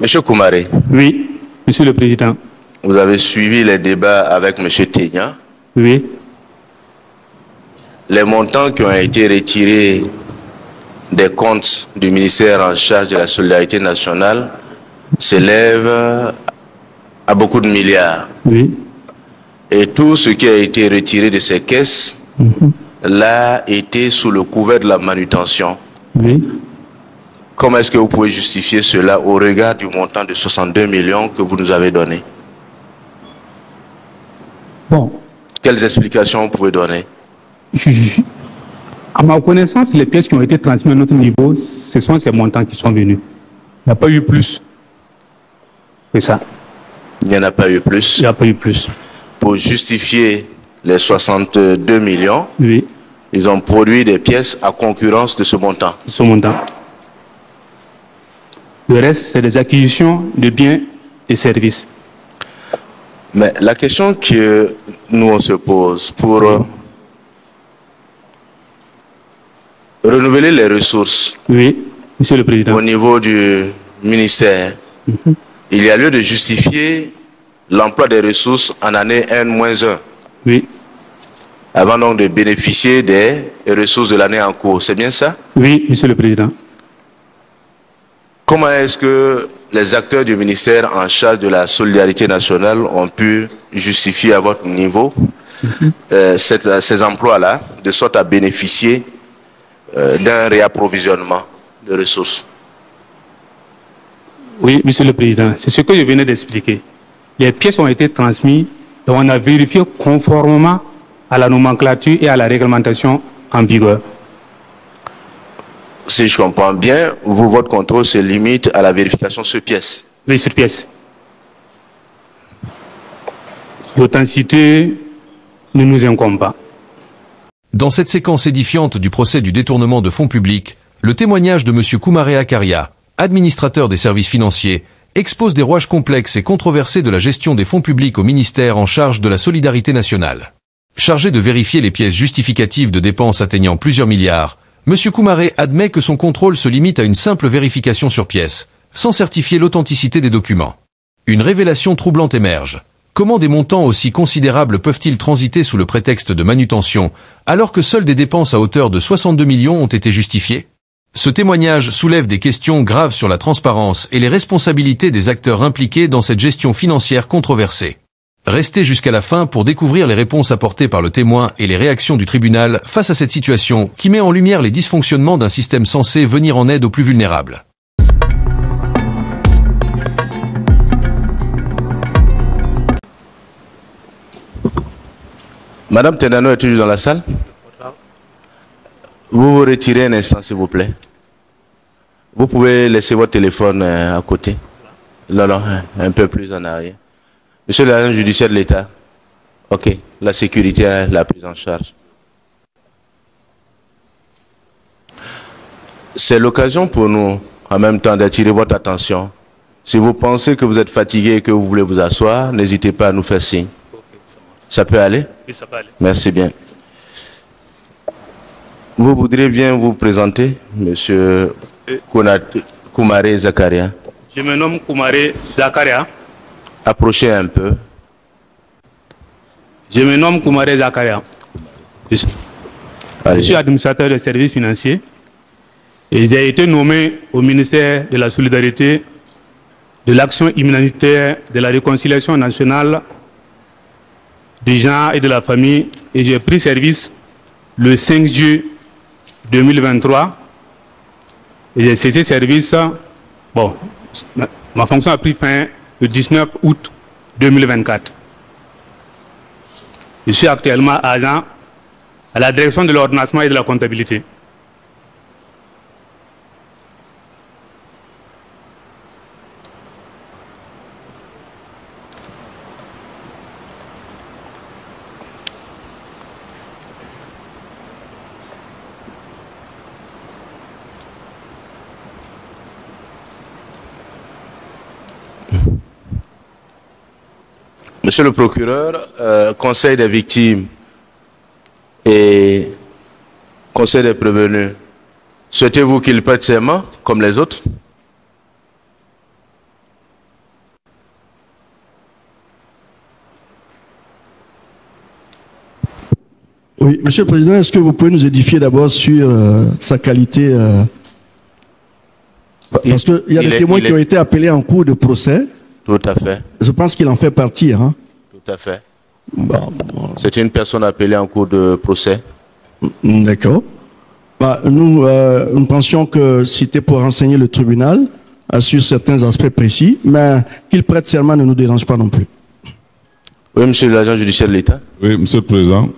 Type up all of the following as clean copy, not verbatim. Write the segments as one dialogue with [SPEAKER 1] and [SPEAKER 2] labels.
[SPEAKER 1] Monsieur Koumaré.
[SPEAKER 2] Oui, Monsieur le Président.
[SPEAKER 1] Vous avez suivi les débats avec Monsieur Ténia.
[SPEAKER 2] Oui.
[SPEAKER 1] Les montants qui ont été retirés des comptes du ministère en charge de la solidarité nationale s'élèvent à beaucoup de milliards.
[SPEAKER 2] Oui.
[SPEAKER 1] Et tout ce qui a été retiré de ces caisses l'a été sous le couvert de la manutention.
[SPEAKER 2] Oui.
[SPEAKER 1] Comment est-ce que vous pouvez justifier cela au regard du montant de 62 millions que vous nous avez donné?
[SPEAKER 2] Bon.
[SPEAKER 1] Quelles explications vous pouvez donner?
[SPEAKER 2] À ma connaissance, les pièces qui ont été transmises à notre niveau, ce sont ces montants qui sont venus. Il n'y a pas eu plus. C'est ça.
[SPEAKER 1] Il n'y en a pas eu plus.
[SPEAKER 2] Il n'y a pas eu plus.
[SPEAKER 1] Pour justifier les 62 millions,
[SPEAKER 2] oui,
[SPEAKER 1] ils ont produit des pièces à concurrence de ce montant.
[SPEAKER 2] Ce montant. Le reste, c'est des acquisitions de biens et services.
[SPEAKER 1] Mais la question que nous on se pose pour renouveler les ressources,
[SPEAKER 2] oui, Monsieur le Président,
[SPEAKER 1] au niveau du ministère, il y a lieu de justifier l'emploi des ressources en année N-1.
[SPEAKER 2] Oui.
[SPEAKER 1] Avant donc de bénéficier des ressources de l'année en cours. C'est bien ça?
[SPEAKER 2] Oui, Monsieur le Président.
[SPEAKER 1] Comment est-ce que les acteurs du ministère en charge de la solidarité nationale ont pu justifier à votre niveau ces emplois-là, de sorte à bénéficier d'un réapprovisionnement de ressources?
[SPEAKER 2] Oui, Monsieur le Président, c'est ce que je venais d'expliquer. Les pièces ont été transmises et on a vérifié conformément à la nomenclature et à la réglementation en vigueur.
[SPEAKER 1] Si je comprends bien, votre contrôle se limite à la vérification sur pièce.
[SPEAKER 2] Oui, sur pièce. L'authenticité ne nous incombe pas.
[SPEAKER 3] Dans cette séquence édifiante du procès du détournement de fonds publics, le témoignage de M. Koumaré Akaria, administrateur des services financiers, expose des rouages complexes et controversés de la gestion des fonds publics au ministère en charge de la solidarité nationale. Chargé de vérifier les pièces justificatives de dépenses atteignant plusieurs milliards, M. Koumaré admet que son contrôle se limite à une simple vérification sur pièce, sans certifier l'authenticité des documents. Une révélation troublante émerge. Comment des montants aussi considérables peuvent-ils transiter sous le prétexte de manutention, alors que seules des dépenses à hauteur de 62 millions ont été justifiées? Ce témoignage soulève des questions graves sur la transparence et les responsabilités des acteurs impliqués dans cette gestion financière controversée. Restez jusqu'à la fin pour découvrir les réponses apportées par le témoin et les réactions du tribunal face à cette situation qui met en lumière les dysfonctionnements d'un système censé venir en aide aux plus vulnérables.
[SPEAKER 1] Madame Tenano est toujours dans la salle? Vous vous retirez un instant, s'il vous plaît. Vous pouvez laisser votre téléphone à côté. Non, non, un peu plus en arrière. Monsieur l'agent judiciaire de l'État. Ok, la sécurité l'a prise en charge. C'est l'occasion pour nous, en même temps, d'attirer votre attention. Si vous pensez que vous êtes fatigué et que vous voulez vous asseoir, n'hésitez pas à nous faire signe. Ça peut aller?
[SPEAKER 2] Oui, ça peut aller.
[SPEAKER 1] Merci bien. Vous voudriez bien vous présenter, Monsieur Koumaré Zakaria?
[SPEAKER 2] Je me nomme Koumaré Zakaria.
[SPEAKER 1] Approchez un peu.
[SPEAKER 2] Je me nomme Koumaré Zakaria. Je suis administrateur des services financiers et j'ai été nommé au ministère de la Solidarité, de l'Action humanitaire, de la Réconciliation nationale, du genre et de la famille, et j'ai pris service le 5 juillet 2023 et j'ai cessé service. Bon, ma fonction a pris fin le 19 août 2024. Je suis actuellement agent à la direction de l'ordonnancement et de la comptabilité.
[SPEAKER 1] Monsieur le procureur, Conseil des victimes et Conseil des prévenus, souhaitez-vous qu'il prête serment comme les autres?
[SPEAKER 4] Oui, Monsieur le Président, est-ce que vous pouvez nous édifier d'abord sur sa qualité parce qu'il y a des témoins qui ont été appelés en cours de procès.
[SPEAKER 1] Tout à fait.
[SPEAKER 4] Je pense qu'il en fait partie. Hein?
[SPEAKER 1] Tout à fait. Bon. C'est une personne appelée en cours de procès.
[SPEAKER 4] D'accord. Bah, nous pensions que c'était pour renseigner le tribunal sur certains aspects précis, mais qu'il prête serment ne nous dérange pas non plus.
[SPEAKER 1] Oui, monsieur l'agent judiciaire de l'État.
[SPEAKER 5] Oui, monsieur le Président.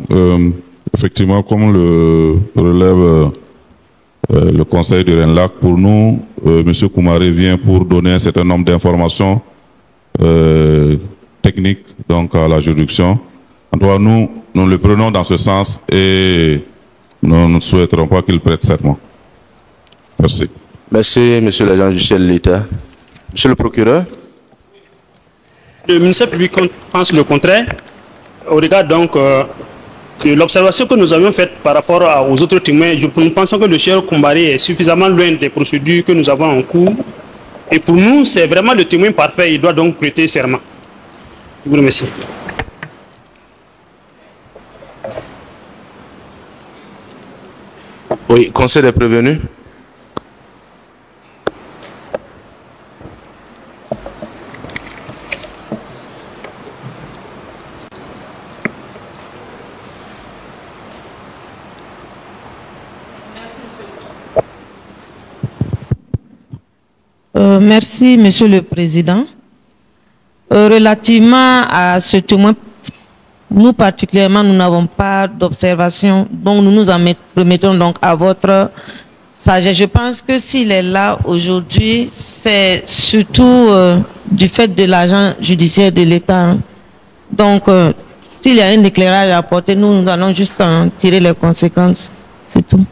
[SPEAKER 5] Effectivement, comme le relève le conseil de Renlac, pour nous, monsieur Koumaré vient pour donner un certain nombre d'informations techniques donc, à la juridiction. En tout cas, nous le prenons dans ce sens et nous ne souhaiterons pas qu'il prête serment. Merci.
[SPEAKER 1] Merci, monsieur l'agent judiciaire de l'État. Monsieur le procureur.
[SPEAKER 2] Le ministère public pense le contraire. Au regard donc de l'observation que nous avions faite par rapport aux autres témoins, nous pensons que le cher Koumaré est suffisamment loin des procédures que nous avons en cours. Et pour nous, c'est vraiment le témoin parfait. Il doit donc prêter serment. Je vous remercie.
[SPEAKER 1] Oui, conseil des prévenus.
[SPEAKER 6] Merci, Monsieur le Président. Relativement à ce témoin, nous particulièrement, nous n'avons pas d'observation, donc nous nous en remettons donc à votre sagesse. Je pense que s'il est là aujourd'hui, c'est surtout du fait de l'agent judiciaire de l'État. Donc, s'il y a un éclairage à apporter, nous allons juste en tirer les conséquences. C'est tout.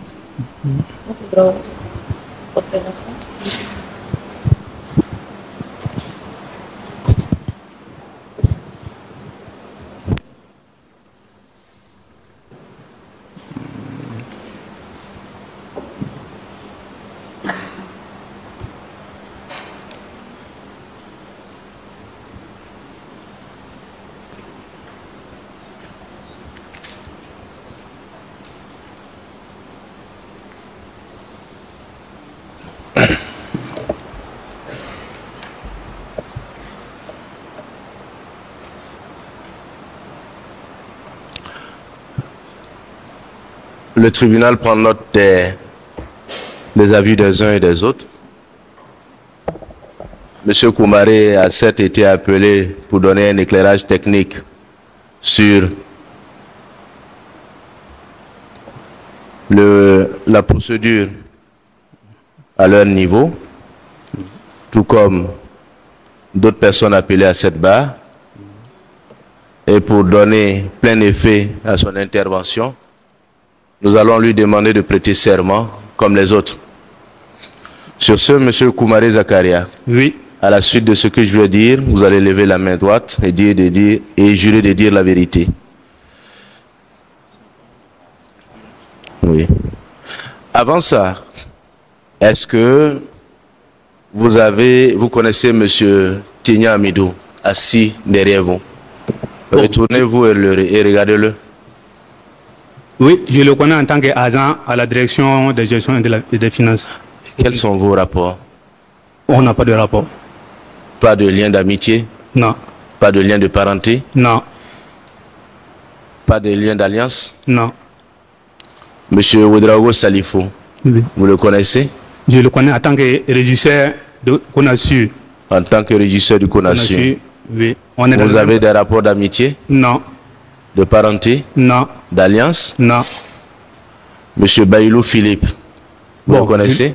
[SPEAKER 1] Le tribunal prend note des avis des uns et des autres. Monsieur Koumaré a certes été appelé pour donner un éclairage technique sur la procédure à leur niveau, tout comme d'autres personnes appelées à cette barre, et pour donner plein effet à son intervention, nous allons lui demander de prêter serment comme les autres. Sur ce, monsieur Koumaré Zakaria,
[SPEAKER 2] oui.
[SPEAKER 1] À la suite de ce que je vais dire, vous allez lever la main droite et jurer de dire la vérité. Oui. Avant ça, est-ce que vous connaissez monsieur Tigna Amidou, assis derrière vous? Retournez-vous et regardez-le.
[SPEAKER 2] Oui, je le connais en tant qu'agent à la direction de gestion et des finances.
[SPEAKER 1] Quels sont vos rapports?
[SPEAKER 2] On n'a pas de rapport.
[SPEAKER 1] Pas de lien d'amitié?
[SPEAKER 2] Non.
[SPEAKER 1] Pas de lien de parenté?
[SPEAKER 2] Non.
[SPEAKER 1] Pas de lien d'alliance?
[SPEAKER 2] Non.
[SPEAKER 1] Monsieur Ouedraogo Salifou,
[SPEAKER 2] oui.
[SPEAKER 1] Vous le connaissez?
[SPEAKER 2] Je le connais en tant que régisseur de CONASU.
[SPEAKER 1] En tant que régisseur du CONASU?
[SPEAKER 2] Oui.
[SPEAKER 1] Vous avez des rapports d'amitié?
[SPEAKER 2] Non.
[SPEAKER 1] De parenté?
[SPEAKER 2] Non.
[SPEAKER 1] D'alliance?
[SPEAKER 2] Non.
[SPEAKER 1] Monsieur Bailou Philippe, vous le connaissez?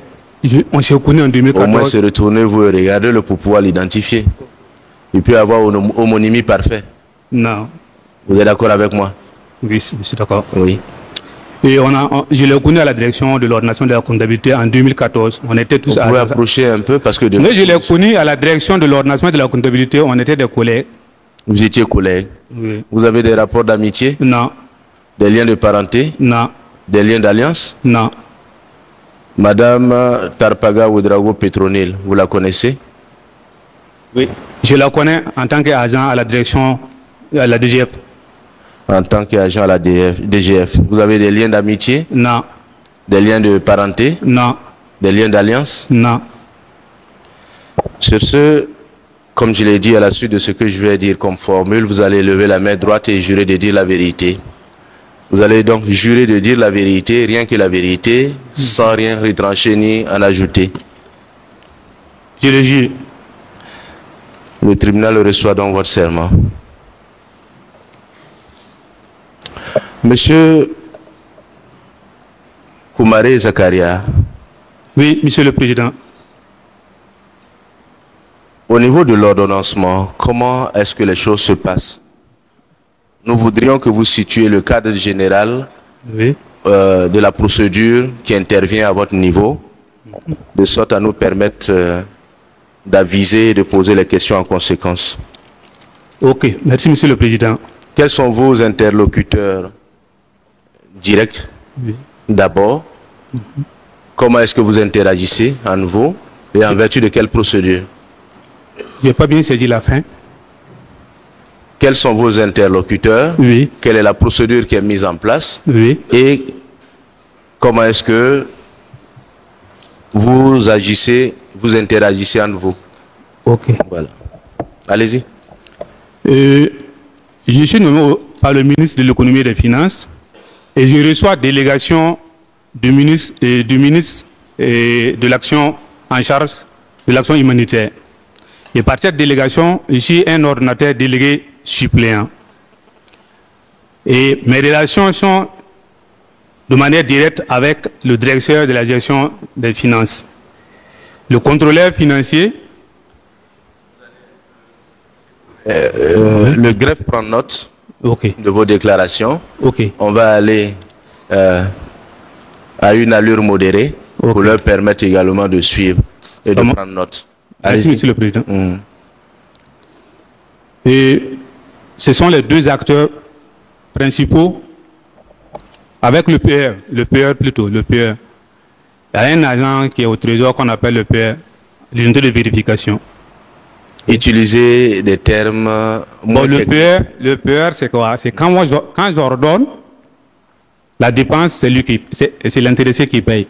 [SPEAKER 2] On s'est connu en 2014.
[SPEAKER 1] Au moins se retournez, vous regardez-le pour pouvoir l'identifier. Il peut avoir une homonymie parfaite.
[SPEAKER 2] Non.
[SPEAKER 1] Vous êtes d'accord avec moi?
[SPEAKER 2] Oui, je suis d'accord.
[SPEAKER 1] Oui.
[SPEAKER 2] Et je l'ai connu à la direction de l'ordination de la comptabilité en 2014. On était tous
[SPEAKER 1] vous pouvez approcher un peu parce que...
[SPEAKER 2] Oui, je l'ai connu à la direction de l'ordination de la comptabilité. On était des collègues.
[SPEAKER 1] Vous étiez collègues?
[SPEAKER 2] Oui.
[SPEAKER 1] Vous avez des rapports d'amitié?
[SPEAKER 2] Non.
[SPEAKER 1] Des liens de parenté?
[SPEAKER 2] Non.
[SPEAKER 1] Des liens d'alliance?
[SPEAKER 2] Non.
[SPEAKER 1] Madame Tarpaga Ouedraogo Petronil, vous la connaissez?
[SPEAKER 2] Oui. Je la connais en tant qu'agent à la direction, à la DGF.
[SPEAKER 1] en tant qu'agent à la DGF? Vous avez des liens d'amitié?
[SPEAKER 2] Non.
[SPEAKER 1] Des liens de parenté?
[SPEAKER 2] Non.
[SPEAKER 1] Des liens d'alliance?
[SPEAKER 2] Non.
[SPEAKER 1] Sur ce, comme je l'ai dit à la suite de ce que je vais dire comme formule, vous allez lever la main droite et jurer de dire la vérité. Vous allez donc jurer de dire la vérité, rien que la vérité, sans rien retrancher ni en ajouter.
[SPEAKER 2] Je le jure.
[SPEAKER 1] Le tribunal reçoit donc votre serment. Monsieur Koumaré Zakaria.
[SPEAKER 2] Oui, Monsieur le Président.
[SPEAKER 1] Au niveau de l'ordonnancement, comment est-ce que les choses se passent? Nous voudrions que vous situiez le cadre général
[SPEAKER 2] Oui.
[SPEAKER 1] de la procédure qui intervient à votre niveau, de sorte à nous permettre d'aviser et de poser les questions en conséquence.
[SPEAKER 2] Ok, merci Monsieur le Président.
[SPEAKER 1] Quels sont vos interlocuteurs directs?
[SPEAKER 2] Oui.
[SPEAKER 1] D'abord, comment est-ce que vous interagissez en vous et en vertu de quelle procédure?
[SPEAKER 2] Je n'ai pas bien saisi la fin.
[SPEAKER 1] Quels sont vos interlocuteurs?
[SPEAKER 2] Oui.
[SPEAKER 1] Quelle est la procédure qui est mise en place?
[SPEAKER 2] Oui.
[SPEAKER 1] Et comment est-ce que vous agissez, vous interagissez entre vous?
[SPEAKER 2] Ok.
[SPEAKER 1] Voilà. Allez-y.
[SPEAKER 2] Je suis nommé par le ministre de l'économie et des finances et je reçois délégation du ministre de l'action en charge de l'action humanitaire. Et par cette délégation, je suis un ordonnateur délégué suppléant. Et mes relations sont de manière directe avec le directeur de la gestion des finances. Le contrôleur financier.
[SPEAKER 1] Le greffe prend note de vos déclarations. On va aller à une allure modérée pour leur permettre également de suivre et de prendre note.
[SPEAKER 2] Merci, Monsieur le Président. Et ce sont les deux acteurs principaux avec le PR, le PR. Il y a un agent qui est au trésor qu'on appelle le PR, l'unité de vérification.
[SPEAKER 1] Utiliser des termes...
[SPEAKER 2] Bon, le PR, c'est quoi? C'est quand j'ordonne, la dépense, c'est l'intéressé qui paye.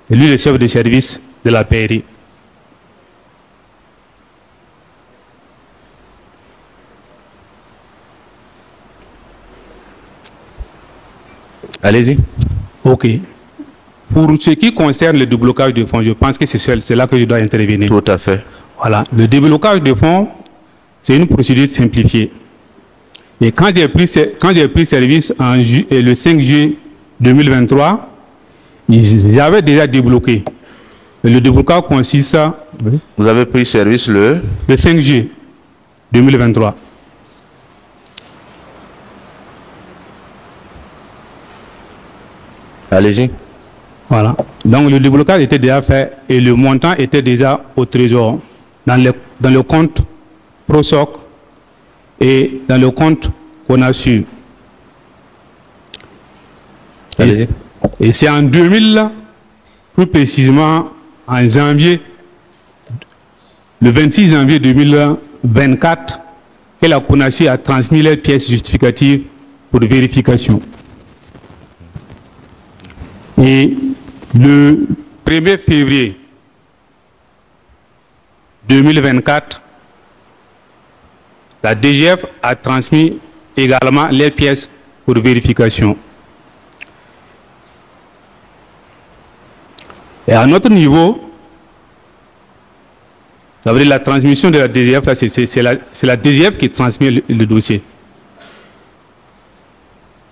[SPEAKER 2] C'est lui le chef de service de la pairie.
[SPEAKER 1] Allez-y.
[SPEAKER 2] Ok. Pour ce qui concerne le déblocage de fonds, je pense que c'est là que je dois intervenir.
[SPEAKER 1] Tout à fait.
[SPEAKER 2] Voilà. Le déblocage de fonds, c'est une procédure simplifiée. Et quand j'ai pris service le 5 juillet 2023, j'avais déjà débloqué. Et le déblocage consiste à...
[SPEAKER 1] Vous avez pris service le
[SPEAKER 2] 5 juillet 2023.
[SPEAKER 1] Allez-y.
[SPEAKER 2] Voilà. Donc le déblocage était déjà fait et le montant était déjà au trésor dans le compte ProSoc et dans le compte qu'on a su.
[SPEAKER 1] Allez-y.
[SPEAKER 2] Et c'est en 2000, plus précisément en janvier, le 26 janvier 2024, que la CONACHI a transmis les pièces justificatives pour vérification. Et le 1er février 2024, la DGF a transmis également les pièces pour vérification. Et à notre niveau, ça veut dire la transmission de la DGF, c'est la DGF qui transmet le dossier.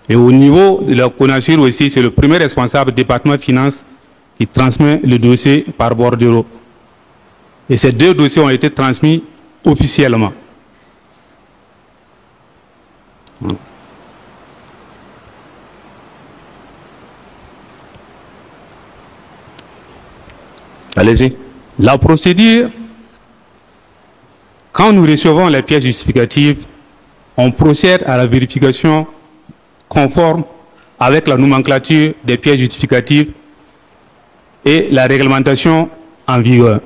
[SPEAKER 2] Et au niveau de la CONACHI aussi, c'est le premier responsable du département de finances qui transmet le dossier par bordereau. Et ces deux dossiers ont été transmis officiellement.
[SPEAKER 1] Allez-y.
[SPEAKER 2] La procédure, quand nous recevons les pièces justificatives, on procède à la vérification conforme avec la nomenclature des pièces justificatives et la réglementation en vigueur.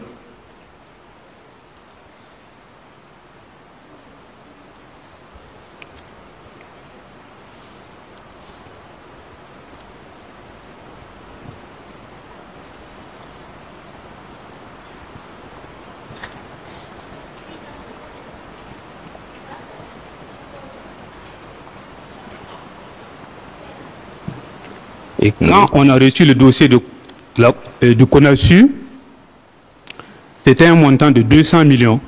[SPEAKER 2] Et quand on a reçu le dossier du CONASU, c'était un montant de 200 millions.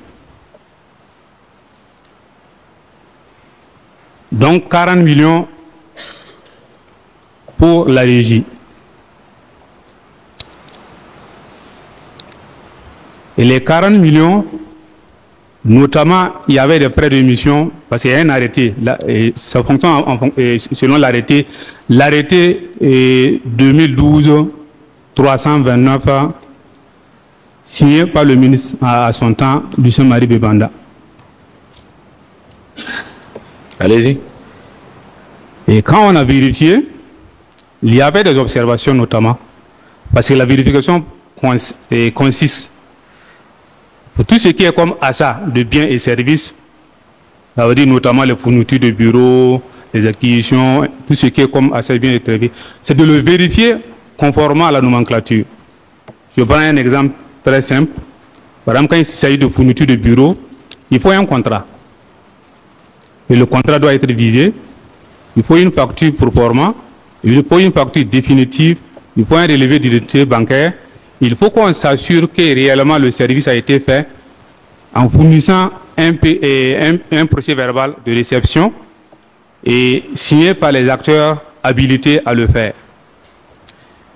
[SPEAKER 2] Donc 40 millions pour la régie. Et les 40 millions, notamment, il y avait des frais d'émission, parce qu'il y a un arrêté, et ça fonctionne selon l'arrêté. L'arrêté 2012-329, signé par le ministre à son temps, Lucien Marie Bébanda.
[SPEAKER 1] Allez-y.
[SPEAKER 2] Et quand on a vérifié, il y avait des observations notamment, parce que la vérification consiste pour tout ce qui est comme achat de biens et services, ça veut dire notamment les fournitures de bureaux, les acquisitions, tout ce qui est comme achat de biens et services, c'est de le vérifier conformément à la nomenclature. Je prends un exemple très simple. Par exemple, quand il s'agit de fournitures de bureaux, il faut un contrat. Et le contrat doit être visé. Il faut une facture pro forma, il faut une facture définitive, il faut un relevé d'identité bancaire. Il faut qu'on s'assure que réellement le service a été fait en fournissant un procès verbal de réception et signé par les acteurs habilités à le faire.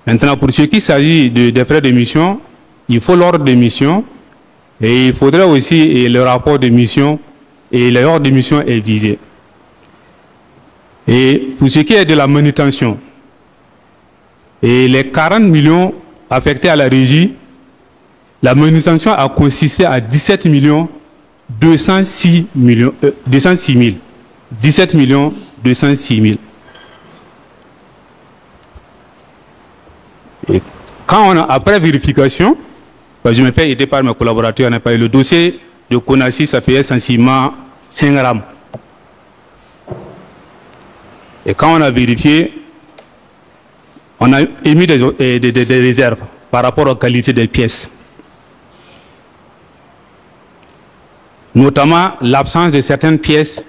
[SPEAKER 2] Maintenant, pour ce qui s'agit des frais de mission, il faut l'ordre de mission et il faudrait aussi le rapport de mission, et l'ordre de mission est visé. Et pour ce qui est de la manutention, et les 40 millions affectés à la régie, la manutention a consisté à 17 millions 206 000. 17 millions 206 000. Et quand on a, après vérification, je me fais aider par mes collaborateurs, on a parlé le dossier de CONASU, ça fait essentiellement 5 grammes. Et quand on a vérifié, on a émis des réserves par rapport aux qualités des pièces. Notamment l'absence de certaines pièces,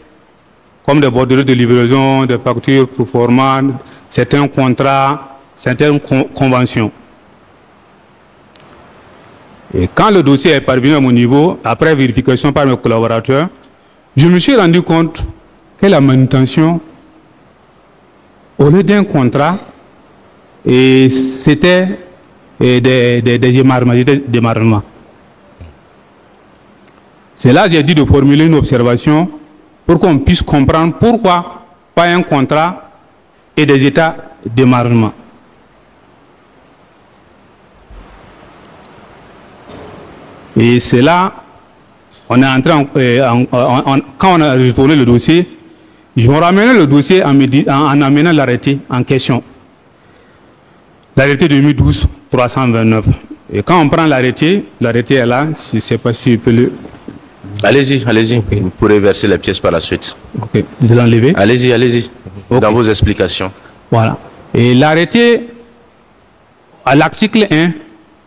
[SPEAKER 2] comme des bordereaux de livraison, des factures pro forma, certains contrats, certaines conventions. Et quand le dossier est parvenu à mon niveau, après vérification par mes collaborateurs, je me suis rendu compte que la manutention, au lieu d'un contrat, et c'était des démarrements. C'est là que j'ai dit de formuler une observation pour qu'on puisse comprendre pourquoi pas un contrat et des états de démarrement. Et c'est là, on est entré quand on a retourné le dossier, ils ont ramené le dossier en amenant l'arrêté en question. L'arrêté 2012-329. Et quand on prend l'arrêté est là, je ne sais pas si je peux le...
[SPEAKER 1] Allez-y, allez-y. Okay. Vous pourrez verser les pièces par la suite.
[SPEAKER 2] Ok, de l'enlever.
[SPEAKER 1] Allez-y, allez-y. Okay. Dans vos explications.
[SPEAKER 2] Voilà. Et l'arrêté, à l'article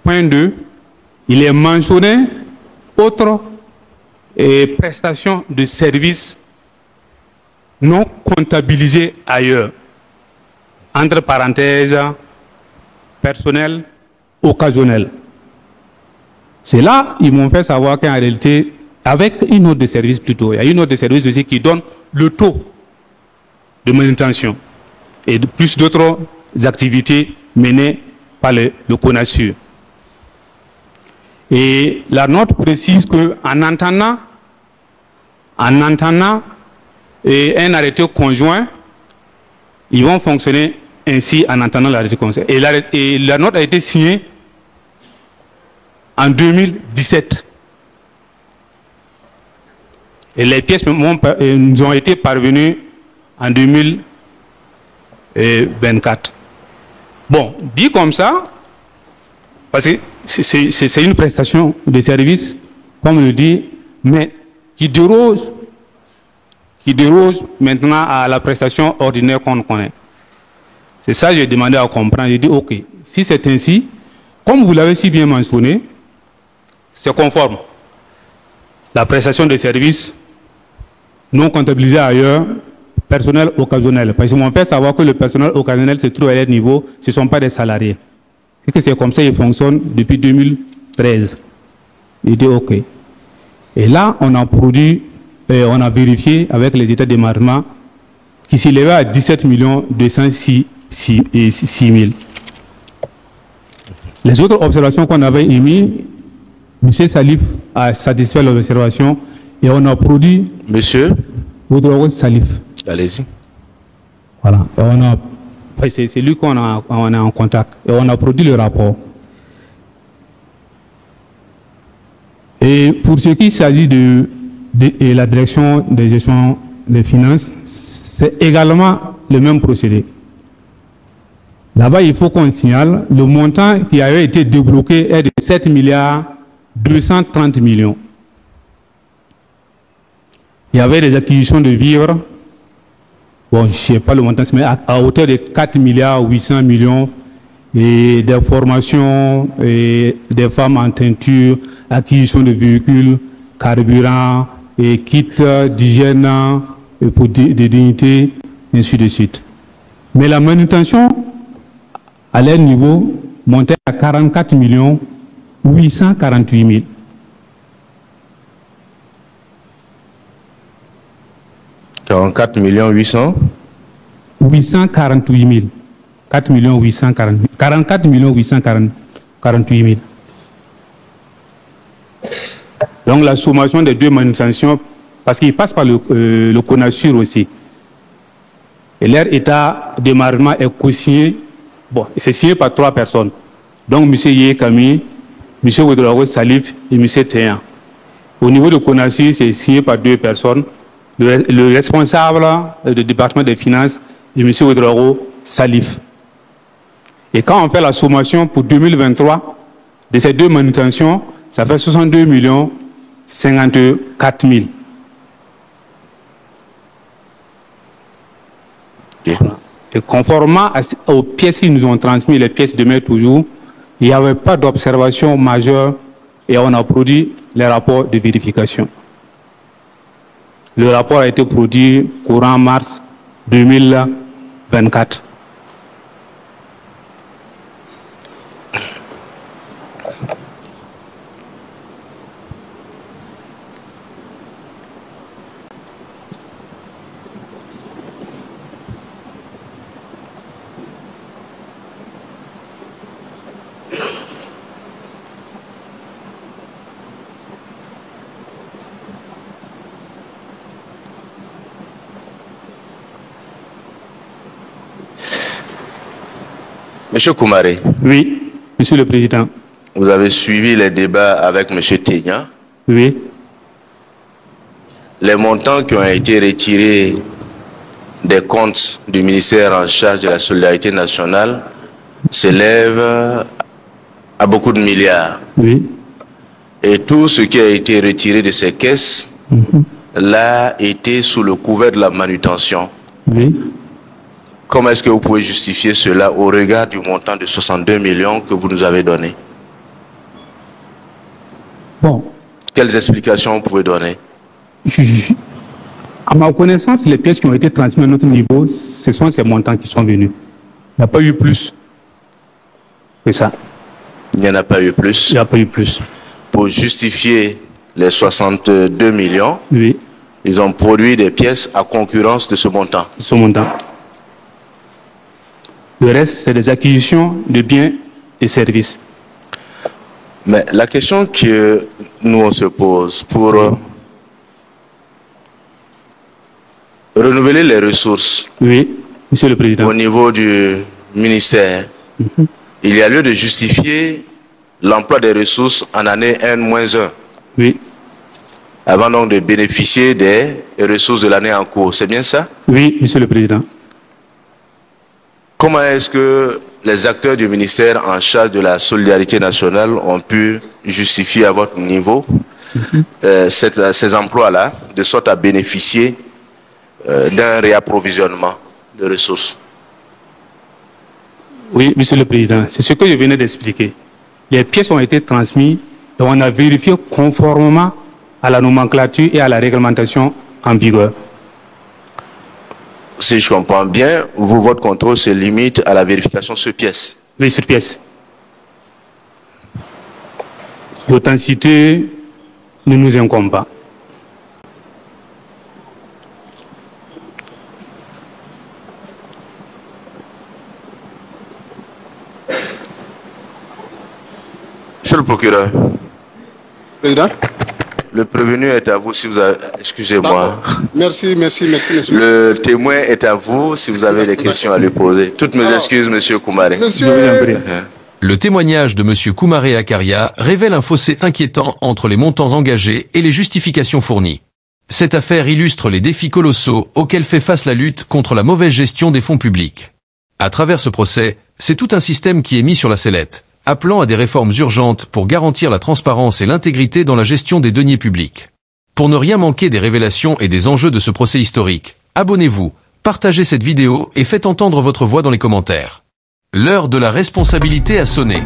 [SPEAKER 2] 1.2, il est mentionné autres prestations de services non comptabilisées ailleurs. Entre parenthèses, personnel, occasionnel. C'est là ils m'ont fait savoir qu'en réalité, avec une note de service plutôt, il y a une note de service aussi qui donne le taux de manutention et de plus d'autres activités menées par le CONASU. Et la note précise qu'en entendant un arrêté conjoint, ils vont fonctionner ainsi en entendant l'arrêté conjoint. Et la note a été signée en 2017. Et les pièces nous ont été parvenues en 2024. Bon, dit comme ça, parce que c'est une prestation de service, comme on le dit, mais qui déroge maintenant à la prestation ordinaire qu'on connaît. C'est ça que j'ai demandé à comprendre. J'ai dit, ok, si c'est ainsi, comme vous l'avez si bien mentionné, c'est conforme. La prestation de services non comptabilisée ailleurs personnel occasionnel. Parce qu'ils m'ont fait savoir que le personnel occasionnel se trouve à leur niveau, ce ne sont pas des salariés. C'est comme ça qu'ils fonctionnent depuis 2013. Il dit OK. Et là, on a produit, on a vérifié avec les états de démarrement qui s'élevait à 17 206 000. Les autres observations qu'on avait émises, M. Salif a satisfait l'observation et on a produit...
[SPEAKER 1] Monsieur
[SPEAKER 2] Salif.
[SPEAKER 1] Allez-y.
[SPEAKER 2] Voilà. C'est lui qu'on a en contact. Et on a produit le rapport. Et pour ce qui s'agit de la direction de gestion des finances, c'est également le même procédé. Là-bas, il faut qu'on signale, le montant qui avait été débloqué est de 7 230 millions. Il y avait des acquisitions de vivres, bon, je ne sais pas le montant, mais à hauteur de 4 800 millions, et des formations, et des femmes en teinture, acquisition de véhicules, carburant, et kits d'hygiène pour des dignités, ainsi de suite. Mais la manutention, à leur niveau, montait à 44 848 000. «
[SPEAKER 1] 44 800
[SPEAKER 2] 848 000. 4 840 000. 44 848 000. Donc la sommation des deux manutentions, parce qu'ils passent par le CONASUR aussi. Et leur état de démarrement est co-signé. Bon, c'est signé par 3 personnes. Donc M. Yé Kami, M. Ouedraogo Salif et M. Téan. Au niveau de CONASUR, c'est signé par 2 personnes. Le responsable du département des finances est M. Ouedraogo Salif. Et quand on fait la sommation pour 2023, de ces 2 manutentions, ça fait 62 54 000.
[SPEAKER 1] Okay.
[SPEAKER 2] Et conformément aux pièces qu'ils nous ont transmises, les pièces demeurent toujours, il n'y avait pas d'observation majeure et on a produit les rapports de vérification. Le rapport a été produit courant mars 2024.
[SPEAKER 1] Monsieur Koumaré.
[SPEAKER 2] Oui, Monsieur le Président.
[SPEAKER 1] Vous avez suivi les débats avec Monsieur Ténia.
[SPEAKER 2] Oui.
[SPEAKER 1] Les montants qui ont été retirés des comptes du ministère en charge de la solidarité nationale s'élèvent à beaucoup de milliards.
[SPEAKER 2] Oui.
[SPEAKER 1] Et tout ce qui a été retiré de ces caisses l'a été sous le couvert de la manutention.
[SPEAKER 2] Oui.
[SPEAKER 1] Comment est-ce que vous pouvez justifier cela au regard du montant de 62 millions que vous nous avez donné?
[SPEAKER 2] Bon.
[SPEAKER 1] Quelles explications vous pouvez donner?
[SPEAKER 2] À ma connaissance, les pièces qui ont été transmises à notre niveau, ce sont ces montants qui sont venus. Il n'y a pas eu plus. C'est ça.
[SPEAKER 1] Il n'y en a pas eu plus.
[SPEAKER 2] Il n'y a pas eu plus.
[SPEAKER 1] Pour justifier les 62 millions,
[SPEAKER 2] oui,
[SPEAKER 1] ils ont produit des pièces à concurrence de ce montant.
[SPEAKER 2] Ce montant. Le reste, c'est des acquisitions de biens et services.
[SPEAKER 1] Mais la question que nous on se pose pour renouveler les ressources,
[SPEAKER 2] oui, Monsieur le Président,
[SPEAKER 1] au niveau du ministère, il y a lieu de justifier l'emploi des ressources en année N-1.
[SPEAKER 2] Oui.
[SPEAKER 1] Avant donc de bénéficier des ressources de l'année en cours. C'est bien ça?
[SPEAKER 2] Oui, Monsieur le Président.
[SPEAKER 1] Comment est-ce que les acteurs du ministère en charge de la solidarité nationale ont pu justifier à votre niveau ces emplois-là, de sorte à bénéficier d'un réapprovisionnement de ressources?
[SPEAKER 2] Oui, Monsieur le Président, c'est ce que je venais d'expliquer. Les pièces ont été transmises et on a vérifié conformément à la nomenclature et à la réglementation en vigueur.
[SPEAKER 1] si je comprends bien, vous, votre contrôle se limite à la vérification sur pièce.
[SPEAKER 2] Oui, sur pièce. L'authenticité ne nous incombe pas.
[SPEAKER 1] Monsieur le procureur.
[SPEAKER 7] Président.
[SPEAKER 1] Le prévenu est à vous si vous avez... Excusez-moi.
[SPEAKER 7] Merci, monsieur.
[SPEAKER 1] Le témoin est à vous si vous avez des questions à lui poser. Toutes mes excuses, monsieur Koumaré.
[SPEAKER 3] Le témoignage de monsieur Koumaré Akaria révèle un fossé inquiétant entre les montants engagés et les justifications fournies. Cette affaire illustre les défis colossaux auxquels fait face la lutte contre la mauvaise gestion des fonds publics. À travers ce procès, c'est tout un système qui est mis sur la sellette, appelant à des réformes urgentes pour garantir la transparence et l'intégrité dans la gestion des deniers publics. Pour ne rien manquer des révélations et des enjeux de ce procès historique, abonnez-vous, partagez cette vidéo et faites entendre votre voix dans les commentaires. L'heure de la responsabilité a sonné.